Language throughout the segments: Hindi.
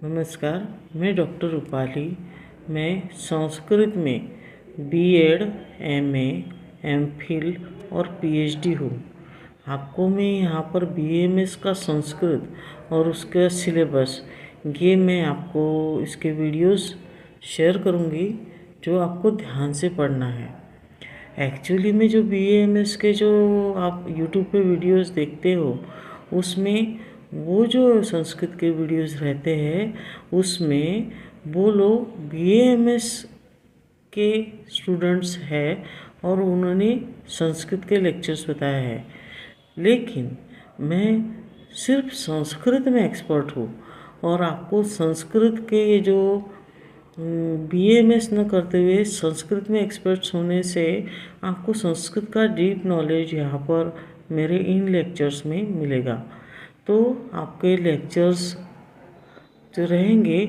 नमस्कार, मैं डॉक्टर रूपाली। मैं संस्कृत में बीएड, एमए, एमफिल और पीएचडी हूँ। आपको मैं यहाँ पर बीएमएस का संस्कृत और उसका सिलेबस ये मैं आपको इसके वीडियोस शेयर करूँगी जो आपको ध्यान से पढ़ना है। एक्चुअली में जो बीएमएस के जो आप यूट्यूब पे वीडियोस देखते हो उसमें वो जो संस्कृत के वीडियोस रहते हैं उसमें वो लोग बीएमएस के स्टूडेंट्स हैं और उन्होंने संस्कृत के लेक्चर्स बताया है, लेकिन मैं सिर्फ संस्कृत में एक्सपर्ट हूँ और आपको संस्कृत के ये जो बीएमएस न करते हुए संस्कृत में एक्सपर्ट्स होने से आपको संस्कृत का डीप नॉलेज यहाँ पर मेरे इन लेक्चर्स में मिलेगा। तो आपके लेक्चर्स जो रहेंगे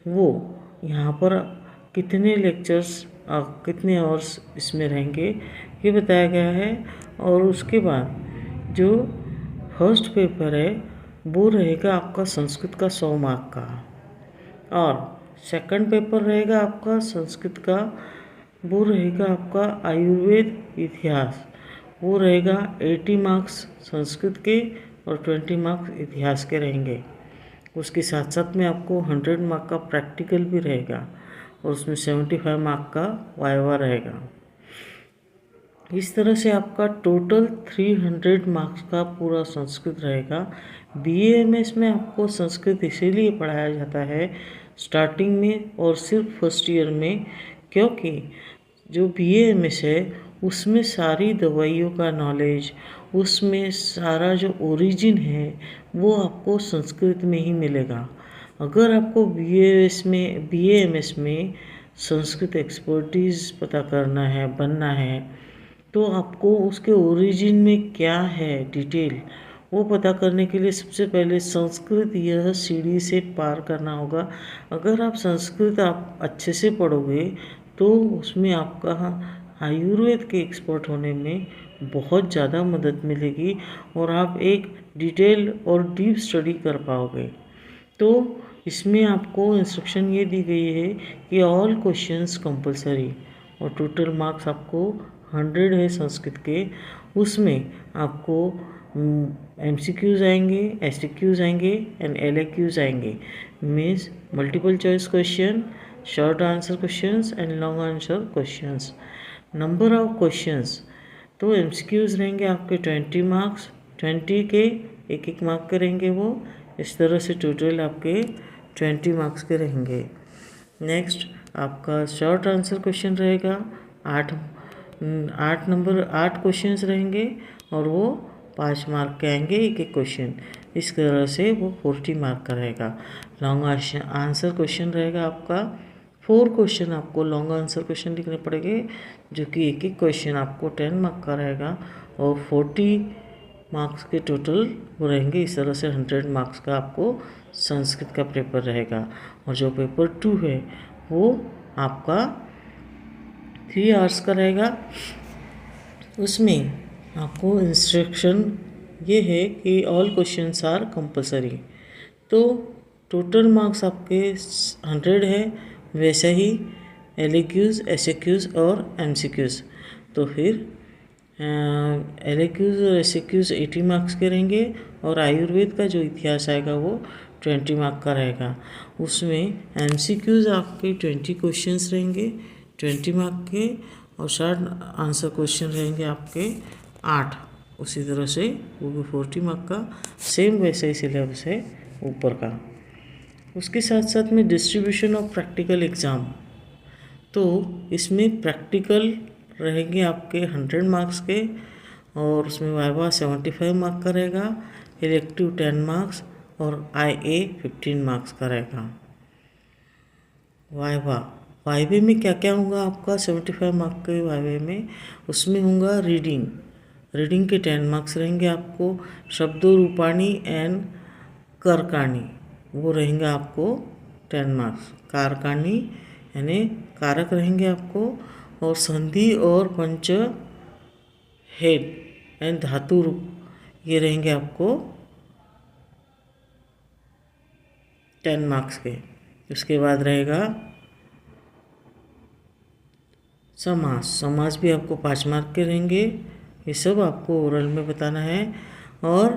वो यहाँ पर कितने लेक्चर्स कितने आवर्स इसमें रहेंगे ये बताया गया है। और उसके बाद जो फर्स्ट पेपर है वो रहेगा आपका संस्कृत का 100 मार्क का, और सेकंड पेपर रहेगा आपका संस्कृत का, वो रहेगा आपका आयुर्वेद इतिहास, वो रहेगा 80 मार्क्स संस्कृत के और 20 मार्क्स इतिहास के रहेंगे। उसके साथ साथ में आपको 100 मार्क का प्रैक्टिकल भी रहेगा और उसमें 75 मार्क का वाइवा रहेगा। इस तरह से आपका टोटल 300 मार्क्स का पूरा संस्कृत रहेगा। बीएमएस में आपको संस्कृत इसीलिए पढ़ाया जाता है स्टार्टिंग में और सिर्फ फर्स्ट ईयर में, क्योंकि जो बीएमएस है उसमें सारी दवाइयों का नॉलेज, उसमें सारा जो ओरिजिन है वो आपको संस्कृत में ही मिलेगा। अगर आपको बीएमएस में संस्कृत एक्सपर्टीज़ पता करना है, बनना है, तो आपको उसके ओरिजिन में क्या है डिटेल वो पता करने के लिए सबसे पहले संस्कृत यह सीढ़ी से पार करना होगा। अगर आप संस्कृत आप अच्छे से पढ़ोगे तो उसमें आपका आयुर्वेद के एक्सपर्ट होने में बहुत ज़्यादा मदद मिलेगी और आप एक डिटेल और डीप स्टडी कर पाओगे। तो इसमें आपको इंस्ट्रक्शन ये दी गई है कि ऑल क्वेश्चंस कंपलसरी, और टोटल मार्क्स आपको 100 है संस्कृत के। उसमें आपको MCQs आएंगे, STQs आएंगे एंड LAQs आएंगे। Means multiple choice question, short answer questions and long answer questions. Number of questions तो MCQs रहेंगे आपके 20 मार्क्स, 20 के एक मार्क के रहेंगे वो। इस तरह से टोटल आपके 20 मार्क्स के रहेंगे। नेक्स्ट आपका शॉर्ट आंसर क्वेश्चन रहेगा 8 क्वेश्चंस रहेंगे और वो 5 मार्क के आएंगे एक क्वेश्चन। इस तरह से वो 40 मार्क का रहेगा। लॉन्ग आंसर क्वेश्चन रहेगा आपका 4 क्वेश्चन, आपको लॉन्ग आंसर क्वेश्चन लिखने पड़ेंगे जो कि एक क्वेश्चन आपको 10 मार्क का रहेगा और 40 मार्क्स के टोटल वो रहेंगे। इस तरह से 100 मार्क्स का आपको संस्कृत का पेपर रहेगा। और जो पेपर 2 है वो आपका 3 आवर्स का रहेगा। उसमें आपको इंस्ट्रक्शन ये है कि ऑल क्वेश्चंस आर कंपलसरी। तो टोटल मार्क्स आपके 100 है, वैसे ही LAQs, SAQs और MCQs। तो फिर LAQs और SAQs 80 मार्क्स के रहेंगे और आयुर्वेद का जो इतिहास आएगा वो 20 मार्क का रहेगा। उसमें MCQs आपके 20 क्वेश्चंस रहेंगे 20 मार्क के, और शॉर्ट आंसर क्वेश्चन रहेंगे आपके 8। उसी तरह से वो भी 40 मार्क का, सेम वैसे ही सिलेबस है ऊपर का। उसके साथ साथ में डिस्ट्रीब्यूशन ऑफ प्रैक्टिकल एग्ज़ाम, तो इसमें प्रैक्टिकल रहेंगे आपके 100 मार्क्स के और उसमें वाइवा 75 मार्क का रहेगा, इलेक्टिव 10 मार्क्स और IA 15 मार्क्स का रहेगा। वाइवे में क्या क्या होगा आपका 75 मार्क के वाइवे में? उसमें होगा रीडिंग के 10 मार्क्स रहेंगे आपको। शब्दों रूपाणी एंड कारकाणी वो रहेंगे आपको 10 मार्क्स। कारकाणी यानी कारक रहेंगे आपको, और संधि और पंच हेड एंड धातु रूप ये रहेंगे आपको 10 मार्क्स के। उसके बाद रहेगा समास। समास भी आपको 5 मार्क के रहेंगे। ये सब आपको ओरल में बताना है। और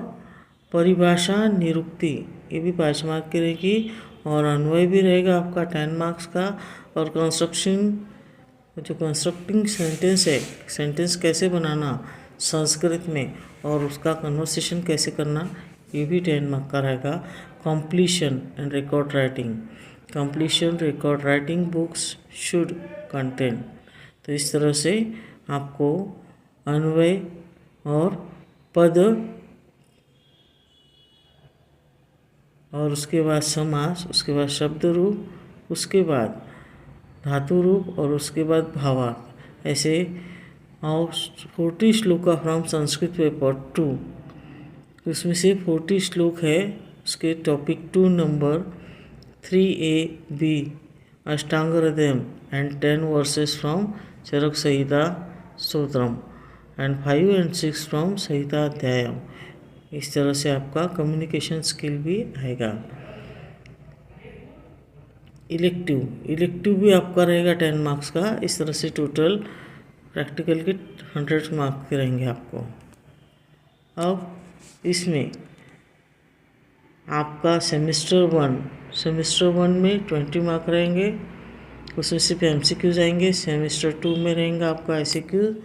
परिभाषा निरुक्ति ये भी 5 मार्क की रहेगी। और अन्वय भी रहेगा आपका 10 मार्क्स का। और जो कंस्ट्रक्टिंग सेंटेंस है, सेंटेंस कैसे बनाना संस्कृत में और उसका कन्वर्सेशन कैसे करना, ये भी 10 मार्क का रहेगा। Completion and record writing. Completion record writing books should contain. तो इस तरह से आपको अन्वय और पद और उसके बाद समास, उसके बाद शब्द रूप, उसके बाद धातु रूप और उसके बाद भावार्थ। ऐसे और 40 श्लोका फ्रॉम संस्कृत पेपर 2। उसमें से 40 श्लोक है उसके topic 2 number 3A-B Ashtanga Hridayam and 10 verses from Charaka Samhita स्तोत्रम एंड 5 और 6 फ्रॉम संहिता अध्यायम। इस तरह से आपका कम्युनिकेशन स्किल भी आएगा। इलेक्टिव भी आपका रहेगा 10 मार्क्स का। इस तरह से टोटल प्रैक्टिकल के 100 मार्क्स के रहेंगे आपको। अब इसमें आपका सेमेस्टर वन में 20 मार्क रहेंगे। उसमें सिर्फ MCQs आएंगे। सेमेस्टर 2 में रहेंगे आपका ICQs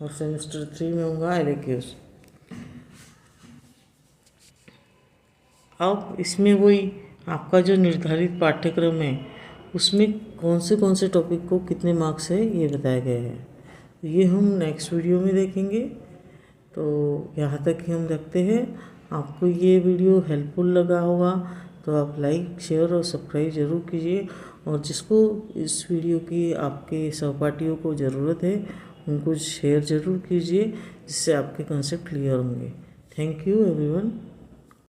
और सेमेस्टर 3 में होगा LAQs। अब इसमें वही आपका जो निर्धारित पाठ्यक्रम है उसमें कौन से टॉपिक को कितने मार्क्स है ये बताया गया है। ये हम नेक्स्ट वीडियो में देखेंगे। तो यहाँ तक ही हम रखते हैं। आपको ये वीडियो हेल्पफुल लगा होगा तो आप लाइक शेयर और सब्सक्राइब ज़रूर कीजिए। और जिसको इस वीडियो की आपके सहपाठियों को ज़रूरत है उनको शेयर ज़रूर कीजिए, जिससे आपके कंसेप्ट क्लियर होंगे। Thank you everyone.